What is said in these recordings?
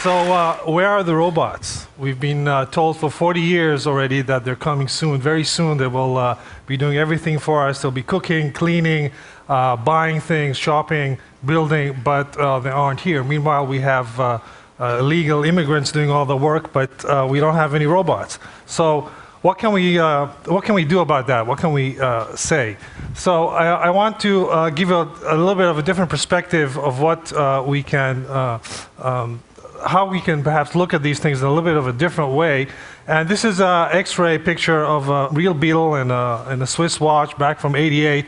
So where are the robots? We've been told for 40 years already that they're coming soon. Very soon they will be doing everything for us. They'll be cooking, cleaning, buying things, shopping, building, but they aren't here. Meanwhile, we have illegal immigrants doing all the work, but we don't have any robots. So what can we do about that? What can we say? So I want to give a little bit of a different perspective of what we can, how we can perhaps look at these things in a little bit of a different way. And this is an X-ray picture of a real beetle and a Swiss watch back from '88.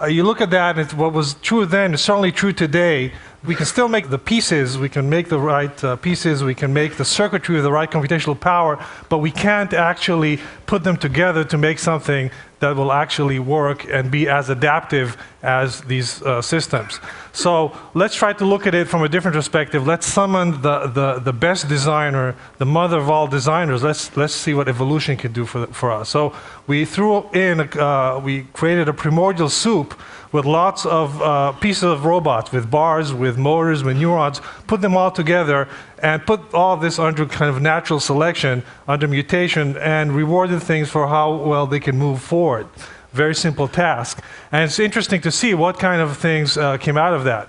You look at that, and what was true then is certainly true today. We can still make the pieces, we can make the right pieces, we can make the circuitry with the right computational power, but we can't actually put them together to make something that will actually work and be as adaptive as these systems. So let's try to look at it from a different perspective. Let's summon the best designer, the mother of all designers. Let's see what evolution can do for us. So we threw in, we created a primordial soup with lots of pieces of robots, with bars, with motors, with neurons, put them all together and put all of this under kind of natural selection, under mutation, and rewarded things for how well they can move forward. Very simple task. And it's interesting to see what kind of things came out of that.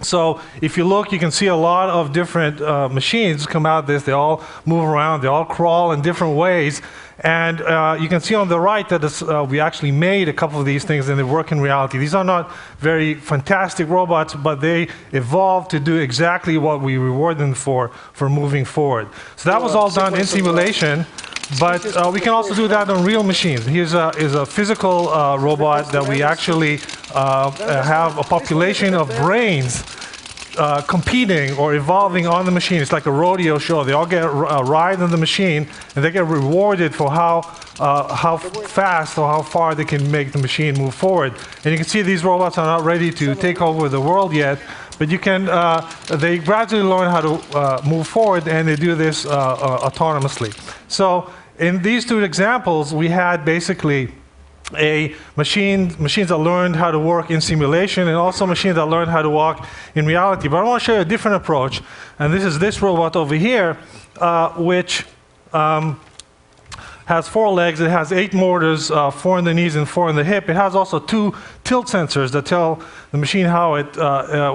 So if you look, you can see a lot of different machines come out of this. They all move around, they all crawl in different ways. And you can see on the right that we actually made a couple of these things and they work in reality. These are not very fantastic robots, but they evolved to do exactly what we reward them for moving forward. So that was all done in simulation, but we can also do that on real machines. Here's a physical robot that we actually have a population of brains competing or evolving on the machine. It's like a rodeo show. They all get a ride on the machine, and they get rewarded for how fast or how far they can make the machine move forward. And you can see these robots are not ready to take over the world yet, but you can, they gradually learn how to move forward, and they do this autonomously. So in these two examples, we had basically machines that learned how to work in simulation, and also machines that learned how to walk in reality. But I want to show you a different approach, and this is this robot over here, which has 4 legs. It has 8 motors, 4 in the knees and 4 in the hip. It has also 2 tilt sensors that tell the machine how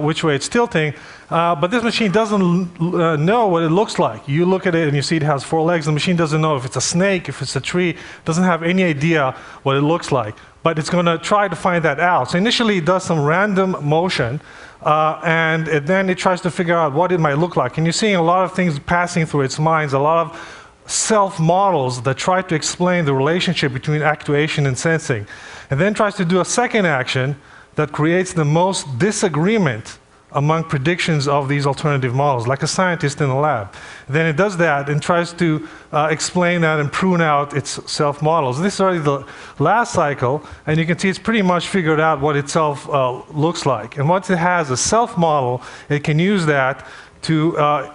which way it's tilting. But this machine doesn't know what it looks like. You look at it and you see it has 4 legs. The machine doesn't know if it's a snake, if it's a tree. It doesn't have any idea what it looks like. But it's going to try to find that out. So initially it does some random motion, and then it tries to figure out what it might look like. And you're seeing a lot of things passing through its mind, a lot of self-models that try to explain the relationship between actuation and sensing. And then tries to do a second action that creates the most disagreement among predictions of these alternative models, like a scientist in a lab. And then it does that and tries to explain that and prune out its self-models. This is already the last cycle, and you can see it's pretty much figured out what itself looks like. And once it has a self-model, it can use that to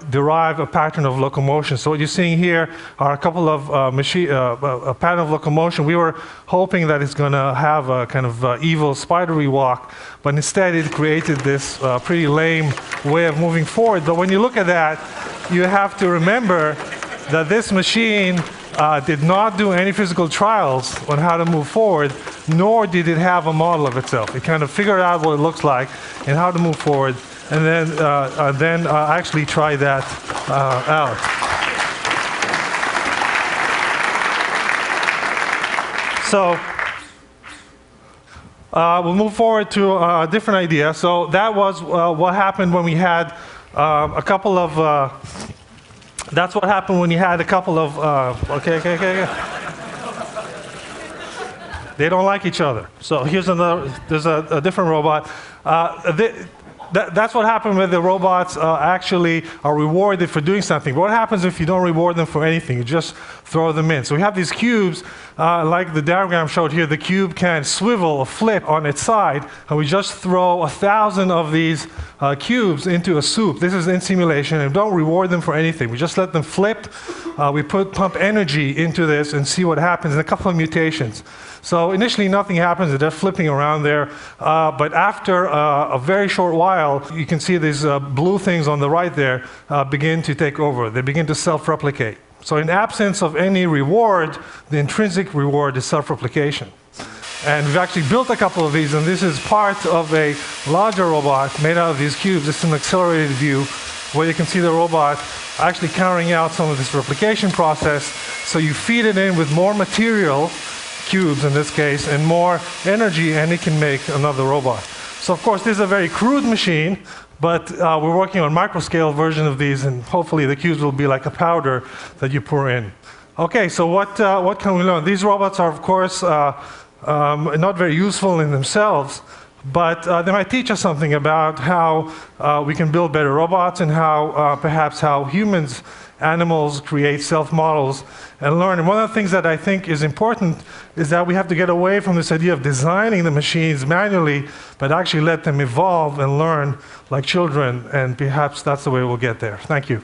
derive a pattern of locomotion. So what you're seeing here are a couple of a pattern of locomotion. We were hoping that it's going to have a kind of evil spidery walk, but instead it created this pretty lame way of moving forward. But when you look at that, you have to remember that this machine did not do any physical trials on how to move forward, nor did it have a model of itself. It kind of figured out what it looks like and how to move forward, and then actually try that out. So we'll move forward to a different idea. So that was what happened when we had a couple of. That's what happened when you had a couple of. Okay. They don't like each other. So here's another. There's a different robot. That's what happened when the robots actually are rewarded for doing something. But what happens if you don't reward them for anything? You just throw them in. So we have these cubes, like the diagram showed here. The cube can swivel or flip on its side, and we just throw 1,000 of these cubes into a soup. This is in simulation, and don't reward them for anything. We just let them flip. We pump energy into this and see what happens, and a couple of mutations. So initially nothing happens, they're flipping around there, but after a very short while, while, you can see these blue things on the right there begin to take over. They begin to self-replicate. So in absence of any reward, the intrinsic reward is self-replication. And we've actually built a couple of these, and this is part of a larger robot made out of these cubes. This is an accelerated view where you can see the robot actually carrying out some of this replication process. So you feed it in with more material, cubes in this case, and more energy, and it can make another robot. So of course, this is a very crude machine, but we're working on micro-scale version of these, and hopefully the cubes will be like a powder that you pour in. Okay, so what can we learn? These robots are, of course, not very useful in themselves, but they might teach us something about how we can build better robots, and how perhaps how humans, animals create self-models and learn. And one of the things that I think is important is that we have to get away from this idea of designing the machines manually, but actually let them evolve and learn like children, and perhaps that's the way we'll get there. Thank you.